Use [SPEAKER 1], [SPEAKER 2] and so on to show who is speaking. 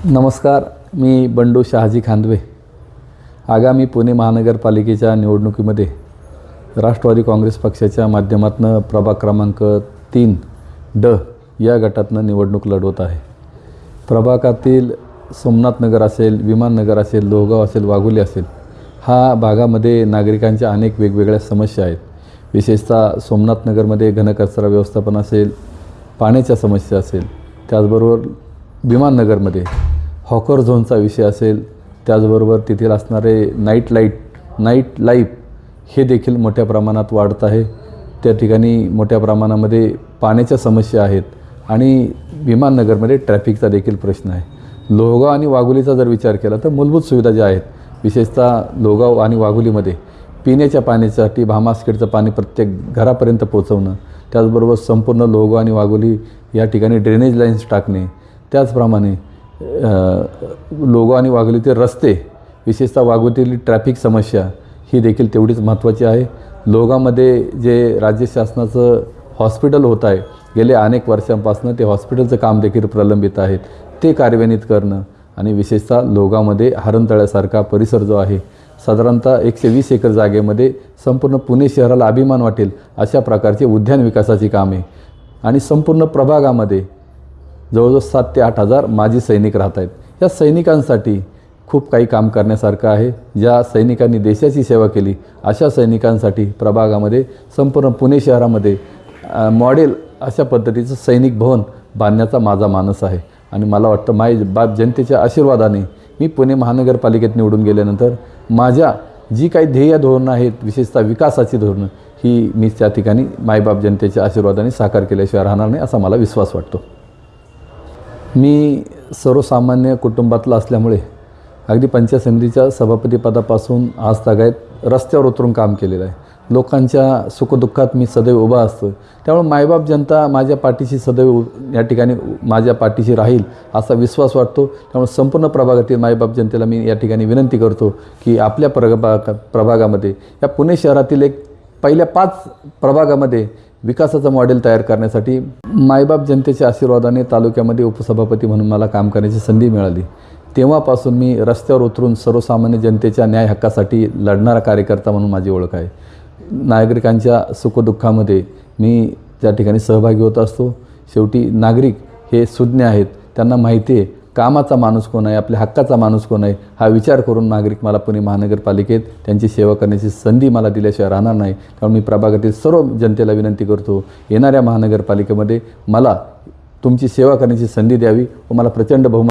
[SPEAKER 1] नमस्कार, मी बंडू शहाजी खांदवे। आगामी पुणे महानगरपालिकेच्या निवडणुकीमध्ये राष्ट्रवादी काँग्रेस पक्षाच्या माध्यमातून प्रभाग क्रमांक 3D या गटातून निवडणूक लढवत आहे। प्रभागातील सोमनाथनगर असेल, विमाननगर असेल, लोहगाव असेल, वाघोली असेल, हा भागामध्ये नागरिकांच्या अनेक वेगवेगळ्या समस्या आहेत। विशेषतः सोमनाथनगरमध्ये घनकचरा व्यवस्थापन असेल, पाण्याच्या समस्या असेल, त्याचबरोबर विमाननगरमध्ये हॉकर झोनचा विषय असेल, त्याचबरोबर तेथील असणारे नाईट लाईफ हे देखील मोठ्या प्रमाणात वाढत आहे। त्या ठिकाणी मोठ्या प्रमाणामध्ये पाण्याच्या समस्या आहेत आणि विमाननगरमध्ये ट्रॅफिकचा देखील प्रश्न आहे। लोहगाव आणि वाघोलीचा जर विचार केला तर मूलभूत सुविधा ज्या आहेत, विशेषतः लोहगाव आणि वाघोलीमध्ये पिण्याच्या पाण्यासाठी भामास्केटचं पाणी प्रत्येक घरापर्यंत पोहोचवणं, त्याचबरोबर संपूर्ण लोहगाव आणि वाघोली या ठिकाणी ड्रेनेज लाईन्स टाकणे, त्याचप्रमाणे लोहगाव आणि वाघोलीतील रस्ते, विशेषतः वाघोलीतील ट्रॅफिक समस्या ही देखील तेवढीच महत्त्वाची आहे। लोहगावमध्ये जे राज्य शासनाचं हॉस्पिटल होत आहे, गेले अनेक वर्षांपासून ते हॉस्पिटलचं काम देखील प्रलंबित आहेत, ते कार्यान्वित करणं आणि विशेषतः लोहगावमध्ये हरणतळ्यासारखा परिसर जो आहे, साधारणतः 120 एकर जागेमध्ये संपूर्ण पुणे शहराला अभिमान वाटेल अशा प्रकारचे उद्यान विकासाची कामे आणि संपूर्ण प्रभागामध्ये जवळजवळ 7 ते 8 हजार माजी सैनिक राहत आहेत। या सैनिकांसाठी खूप काही काम करण्यासारखं आहे। ज्या सैनिकांनी देशाची सेवा केली अशा सैनिकांसाठी प्रभागामध्ये संपूर्ण पुणे शहरामध्ये मॉडेल अशा पद्धतीचं सैनिक भवन बांधण्याचा माझा मानस आहे आणि मला वाटतं बाप जनतेच्या आशीर्वादाने मी पुणे महानगरपालिकेत निवडून गेल्यानंतर माझ्या जी काही ध्येय धोरणं आहेत, विशेषतः विकासाची धोरणं, ही मी त्या ठिकाणी मायबाप जनतेच्या आशीर्वादाने साकार केल्याशिवाय राहणार नाही असा मला विश्वास वाटतो। मी सर्वसामान्य कुटुंबातला असल्यामुळे अगदी पंचायत समितीच्या सभापतीपदापासून आज तागायत रस्त्यावर उतरून काम केलेलं आहे। लोकांच्या सुखदुःखात मी सदैव उभा असतो, त्यामुळे मायबाप जनता माझ्या पाठीशी सदैव या ठिकाणी माझ्या पाठीशी राहील असा विश्वास वाटतो। त्यामुळे संपूर्ण प्रभागातील मायबाप जनतेला मी या ठिकाणी विनंती करतो की आपल्या प्रभागामध्ये या पुणे शहरातील पहिल्या 5 प्रभागामध्ये विकासाचं मॉडेल तयार करण्यासाठी मायबाप जनतेच्या आशीर्वादाने तालुक्यामध्ये उपसभापती म्हणून मला काम करण्याची संधी मिळाली। तेव्हापासून मी रस्त्यावर उतरून सर्वसामान्य जनतेच्या न्याय हक्कासाठी लढणारा कार्यकर्ता म्हणून माझी ओळख आहे। नागरिकांच्या सुखदुःखामध्ये मी त्या ठिकाणी सहभागी होत असतो। शेवटी नागरिक हे सुज्ञ आहेत, त्यांना माहिती आहे कामाचा माणूस कोण आहे, आपल्या हक्काचा माणूस कोण आहे, हा विचार करून नागरिक मला पुणे महानगरपालिकेत त्यांची सेवा करण्याची संधी मला दिल्याशिवाय राहणार नाही। त्यामुळे मी प्रभागातील सर्व जनतेला विनंती करतो, येणाऱ्या महानगरपालिकेमध्ये मला तुमची सेवा करण्याची संधी द्यावी व मला प्रचंड बहुमत